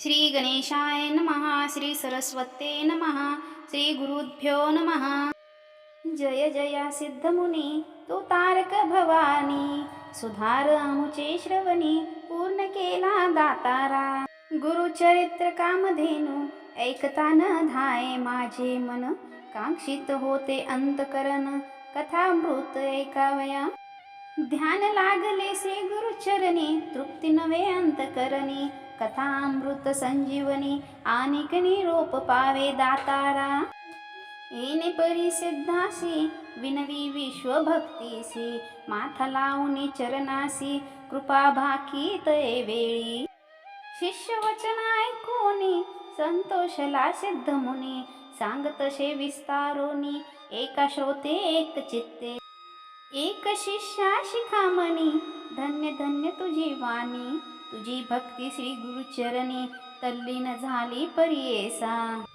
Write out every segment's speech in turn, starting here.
श्री गणेशाय नमः. श्री सरस्वते नमः. श्री गुरुभ्यो नमः. जय जया सिद्धमुनी तू तारक भवानी, सुधार आमुचे श्रवणी पूर्ण केला दातारा. गुरुचरित्र कामधेनु ऐकता न धाये माझे मन, कांक्षित होते अंतकरण कथामृत ऐकावया. ध्यान लागले से गुरुचरणी तृप्ती नवे अंतकरणी, कथामृत संजीवनी आनिक निरोप पावे दातारा. येणे परिसिद्धासी विनवी विश्वभक्तीसी, माथा लावणी चरणासी कृपा भाकीतये वेळी. शिष्य वचन ऐकोनी संतोषला सिद्धमुनी, सांगतसे विस्तारोनी एका श्रोते एक चित्ते. एक शिष्या शिखामणी धन्य धन्य तुझी वाणी, तुझी भक्ती श्री गुरुचरणी तल्लीन झाली परियेसा.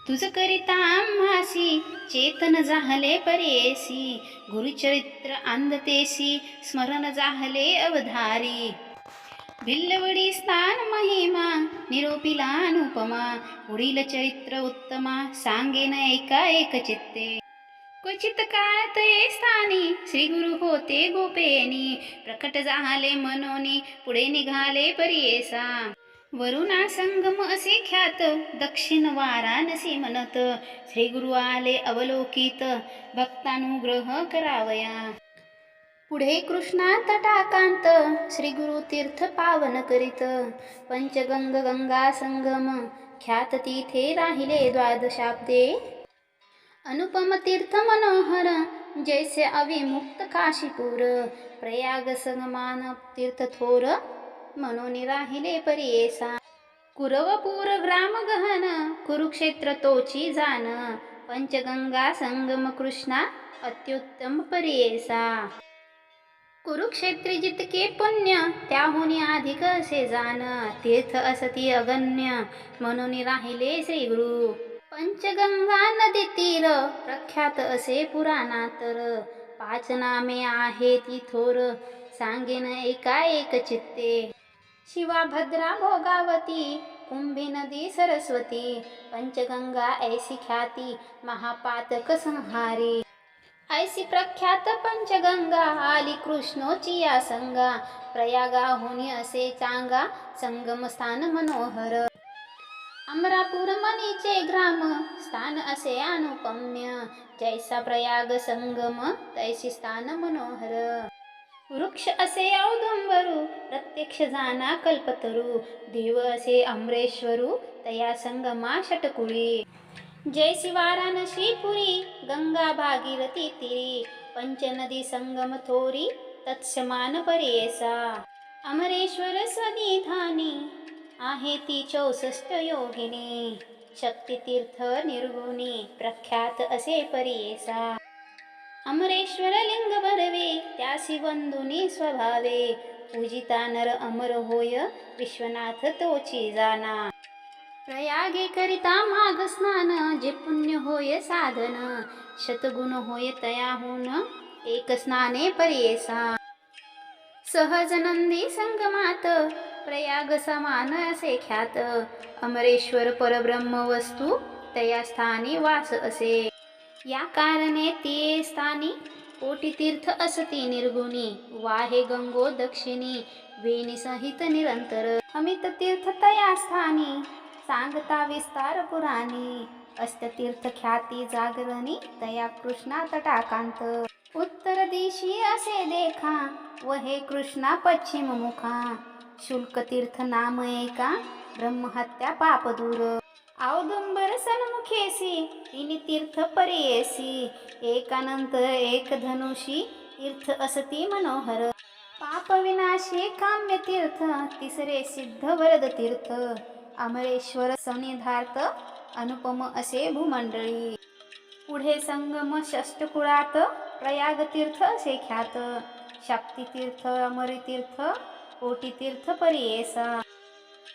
तुझ करिता आम्हासी चेतन जाहले परियेसी, गुरुचरित्र अंधतेसी स्मरण जाहले अवधारी. भिल्लवडी स्थान महिमा निरोपिला अनुपमा, पुढील चरित्र उत्तमा सांगेन एका एक चित्ते. क्वचित काळ ते स्थानी श्री गुरु होते गोपेनी, प्रकट झाले मनोनी पुढे निघाले परियेसा. वरुणा संगम असे ख्यात दक्षिण वाराणसी म्हणत, श्री गुरु आले अवलोकित भक्तानुग्रह करावया. पुढे कृष्णा तटाकांत श्री गुरु तीर्थ पावन करीत, पंचगंग गंगा संगम ख्यात तिथे राहिले द्वादशाब्दे. अनुपम तीर्थ मनोहर जैसे अविमुक्त काशीपूर, प्रयाग संगमान तीर्थ थोर म्हणून राहिले परियेसा. कुरवपूर ग्राम गहन कुरुक्षेत्र तोची जाण, पंचगंगा संगम कृष्णा अत्युत्तम परियेसा. कुरुक्षेत्री जितके पुण्य त्याहुनी अधिक असे जाण, तीर्थ असती अगण्य म्हणून राहिले श्री गुरु. पंचगंगा नदी तीर प्रख्यात असे पुराणातर, पाच नामे आहे ती थोर सांगेन एका एक चित्ते. शिवा भद्रा भोगावती कुंभी नदी सरस्वती, पंचगंगा ऐसी ख्याती महापातक संहारी. ऐसी प्रख्यात पंचगंगा आली कृष्णोची या संगा, प्रयागाहुनी असे चांगा संगम स्थान मनोहर. अमरापूर मनीचे ग्राम स्थान असे अनुपम्य, जैसा प्रयाग संगम तैसी स्थान मनोहर. वृक्ष असे औदुंबरू प्रत्यक्ष जाना कल्पतरू, देव असे अमरेश्वरू तया संगमा षटकुळी. जैसी वाराणसी पुरी गंगा भागीरथी तीरी, पंचनदी संगम थोरी तत्समान परियेसा. अमरेश्वर सनिधानी आहे ती 64 योगिनी, शक्तितीर्थ निर्गुणी प्रख्यात असे परियेसा. अमरेश्वर लिंग भरवे त्यासी वंदुनी स्वभावे, पूजिता नर अमर होय विश्वनाथ तोची जाना. प्रयागे करिता माघ स्नान जे पुण्य होय साधन, शतगुण होय तयाहून एक स्नाने परियेसा. सहज नंदी संगमात प्रयाग समान असे ख्यात, अमरेश्वर परब्रह्म वस्तू तया स्थानी वास असे. या कारणे ते स्थानी कोटी तीर्थ असती निर्गुणी, वाहे गंगो दक्षिणी वेणी सहित निरंतर. अमित तीर्थ तया स्थानी सांगता विस्तार पुराणी, अष्टतीर्थ ख्याती जागरणी तया कृष्णा तटाकांत. उत्तर दिशी असे देखा वहे कृष्णा पश्चिम मुखा, शुल्क तीर्थ नाम एका ब्रह्महत्या पाप दूर. औदुंबर सन्मुखेसी तिनी तीर्थ परियेसी, एकानंतर एक धनुषी तीर्थ असती मनोहर. पाप विनाशी काम्य तीर्थ तिसरे सिद्ध वरद तीर्थ, अमरेश्वर सनिधार्थ अनुपम असे भूमंडळी. पुढे संगम षष्टकुळात प्रयाग तीर्थ असे ख्यात, शक्तितीर्थ अमरतीर्थ कोटीतीर्थ परियेसा.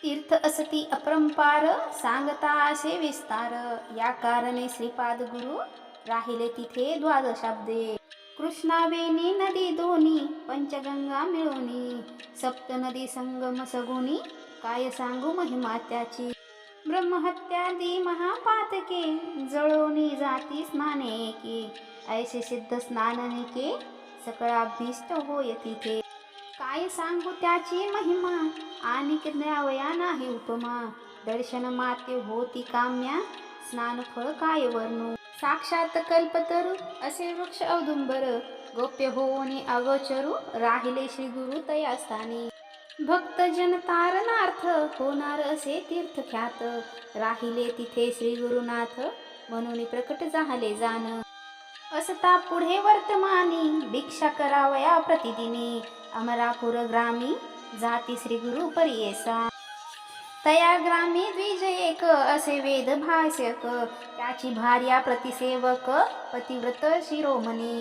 तीर्थ असती अपरंपार सांगता असे विस्तार, या कारणे श्रीपाद गुरु राहिले तिथे द्वादशाब्दे. कृष्णावेणी नदी दोनी पंचगंगा मिळूनी, सप्त नदी संगम सगुणी काय सांगू महिमा त्याची. ब्रह्महत्यादी महापातके, जळोनी जाती स्नाने की. ऐसे सिद्ध स्नाननिके, सकळाभीष्ट होय तिथे. काय सांगू त्याची महिमा, आणि द्यावया नाही उपमा. दर्शन माते होती काम्या, स्नान फळ काय वर्णू. साक्षात कल्पतरू असे वृक्ष औदुंबर, गोप्य होऊनी अगोचरू राहिले श्री गुरु तया स्थानी. भक्त जन तारणार्थ होणार असे तीर्थ ख्यात, राहिले तिथे श्री गुरुनाथ म्हणून प्रकट झाले जाण. असता पुढे वर्तमानी भिक्षा करावया प्रतिदिनी, अमरापूर ग्रामी जाती श्री गुरु परियेसा. तया ग्रामी द्विज एक असे वेद भाष्यक, त्याची भार्या प्रतिसेवक पतिव्रत शिरोमणी.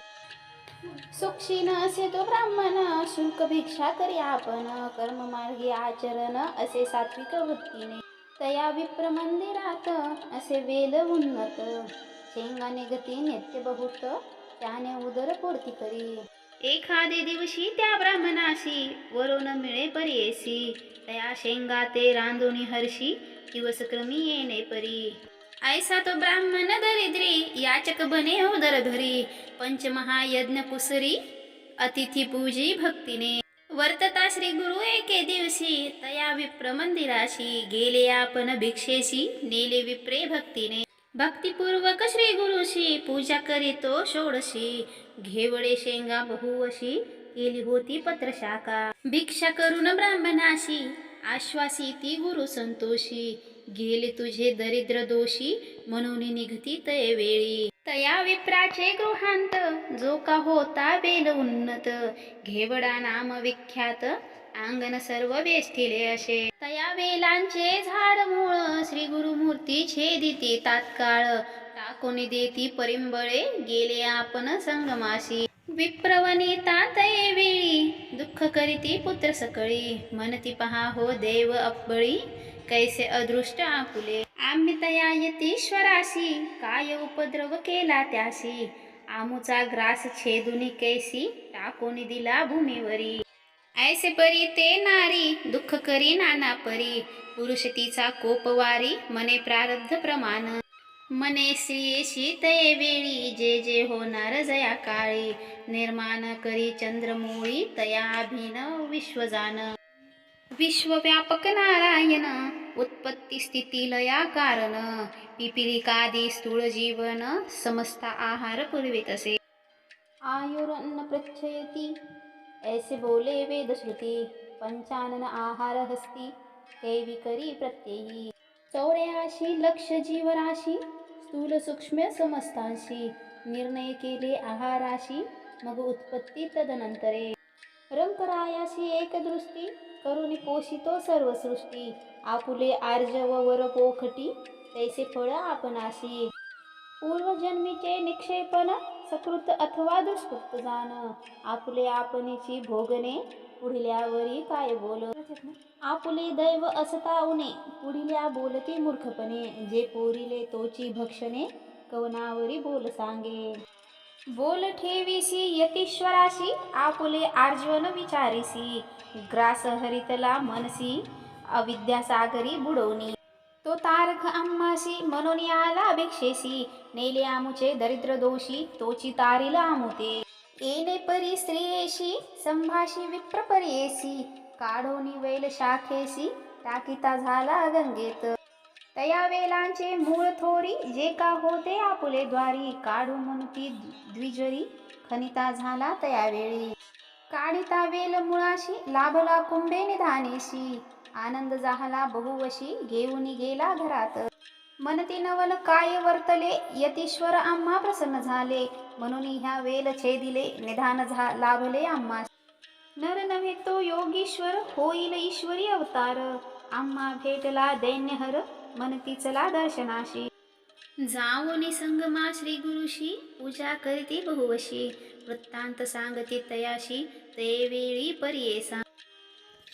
सुक्षीण असे तो ब्राह्मण, शुल्क भिक्षा करी आपण. कर्ममार्गी आचरण असे सात्विक वृत्तीने, तया विप्र मंदिरात असे वेल उन्नत. शेंगाने गती नित्य बहुत, त्याने उदर पोर्ती करी. एखादे दिवशी त्या ब्राह्मणाशी वरून मिळे परियेसी, तया शेंगा ते रांधुनी हर्षी दिवसक्रमी येणे परी. ऐसा तो ब्राह्मण दरिद्री याचक बने उदर धरी. पंचमहायज्ञ कुसरी अतिथी पूजी भक्तीने. वर्तता श्री गुरु एके दिवशी तया विप्र मंदिराशी, गेले आपण भिक्षेशी नेले विप्रे भक्तीने. भक्तिपूर्वक श्री गुरुशी पूजा करीतो षोडशी, घेवडे शेंगा बहुवशी केली होती पत्रशाखा. भिक्षा करून ब्राह्मणाशी आश्वासी ती गुरु संतोषी, गेले तुझे दरिद्र दोषी म्हणून निघती तये वेळी. तया विप्राचे गृहांत जो का होता वेल उन्नत, घेवडा नाम विख्यात अंगण सर्व वेष्टिले असे. तया वेलांचे झाड मूळ श्री गुरुमूर्ती छेदिती तात्काळ, टाकून देती परिंबळे गेले आपण संगमाशी. विप्रवनिता तये वेळी दुःख करीती पुत्र सकळी, म्हणती पहा हो देव अप्पळी कैसे अदृष्ट आपुले. आम्ही तया यतीश्वराशी काय उपद्रव केला त्यासी, आमुचा ग्रास छेदुनी कैसी टाकून दिला भूमीवरी. ऐसे परी ते नारी दुःख करी नाना परी, पुरुष तिचा कोपवारी मने प्रारब्ध प्रमाण. मने श्रीयेशी तये वेळी जे जे होणार जया काळी, निर्माण करी चंद्रमूळी तया अभिनव विश्वजान. विश्वव्यापक नारायण उत्पत्ती स्थिती लया कारण, पिपीलिकादी स्थूळ जीवन समस्त आहार पुरवित असे. आयुरन्न प्रच्छयती ऐसे बोले वेद श्रुती, पंचानन आहार हस्ती कैवी करी प्रत्ययी. 84 लक्ष जीवराशी स्थूल सूक्ष्म समस्तांशी, निर्णय केले आहाराशी मग उत्पत्ती तदनंतरे. रंकरायाशी एक दृष्टी करुणी पोषितो सर्व सृष्टी, आपुले आर्जव वर पोखटी तैसे फळ आपणाशी. पूर्वजन्मीचे निक्षेपण सकृत अथवा दुष्कृत जाण, आपुले आपणीची भोगणे पुढल्यावरी काय बोल. आपुले दैव असता उणे पुढल्या बोलती मूर्खपणे, जे पोरिले तोची भक्षणे कवनावरी बोल सांगे. बोल ठेवीसी यतीश्वराशी आपुले आर्जवन विचारीसी, ग्रास हरितला मनसी अविद्यासागरी बुडवणी. तो तारक आम्हासी म्हणून आला भिक्षेसी, नेले आमुचे दरिद्र दोषी तोची तारिला आमुते. येणे परी स्त्रियेशी संभाषी विप्र परियेसी, काढोनी वेल शाखेसी टाकीता झाला गंगेत. तया वेलांचे मूळ थोरी जे का होते आपुले द्वारी, काढू म्हणती द्विजरी खनिता झाला तया वेळी. काढिता वेल मुळाशी लाभला कुंभे निधानेशी, आनंद झाला बहुवशी घेऊन गेला घरात. मनती नवल काय वर्तले यतीश्वर आम्हा प्रसन्न झाले, म्हणून ह्या वेल छेदिले निधान लाभले आम्हा. नर नव्हे तो योगीश्वर होईल ईश्वरी अवतार, आम्हा भेटला दैन्यहर मनती चला दर्शनाशी. जाऊनी संगमा श्री गुरुशी पूजा करती बहुवशी, वृत्तांत सांगती तयाशी ते वेळी परियेसा.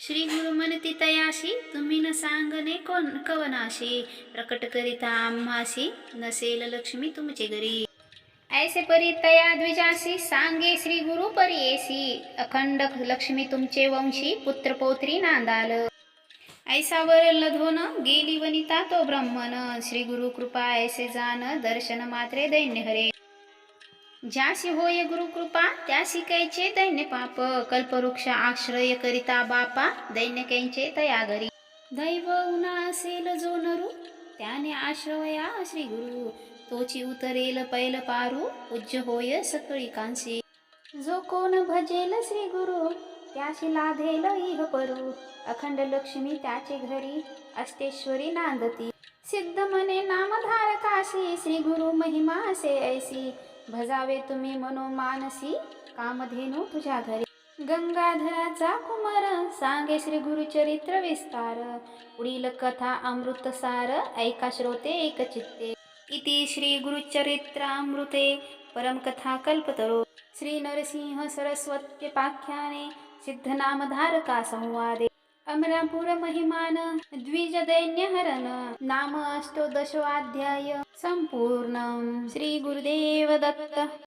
श्री गुरु म्हणती तयाशी तुम्ही न सांगणे कोण कवनाशी, प्रकट करिता आम्हासी नसेल लक्ष्मी तुमचे घरी. ऐसे परी तया द्विजासी सांगे श्री गुरु परियेसी, अखंड लक्ष्मी तुमचे वंशी पुत्र पौत्री नांदाल. ऐसावर लधोन गेली वनिता तो ब्रह्मन, श्री गुरु कृपा ऐसे जान, दर्शन मात्रे दैन्य हरे. ज्यासी होय गुरु कृपा त्यासी कैचे दैन्य पाप, कल्पवृक्ष आश्रय करिता बापा, दैन्य कैंचे तया घरी. दैव उना असेल जो नरू, त्याने आश्रया श्री गुरु, तोची उतरेल पैल पारू, पूज्य होय सकळी कांसी. जो कोण भजेल श्री गुरु त्याशी लाधेल इह परू, अखंड लक्ष्मी त्याचे घरी, अष्टेश्वरी नांदती. सिद्ध मने नामधारकासी, श्री गुरु महिमा असे ऐसी, भजावे तुम्ही मनोमानसी, कामधेनू तुझ्या घरी. गंगाधराचा कुमार सांगे श्री गुरुचरित्र विस्तार, पुढील कथा अमृतसार, ऐका श्रोते एकचित्ते. इति श्री गुरुचरित्रामृते परमकथा कल्पतरो, श्री नरसिंह सरस्वत्यपाख्याने सिद्धनामधारका संवादे. अमरापुर महिमान द्विज दैन्य हरण, नाम अष्टोदशोऽध्याय संपूर्णम्. श्री गुरुदेव दत्त.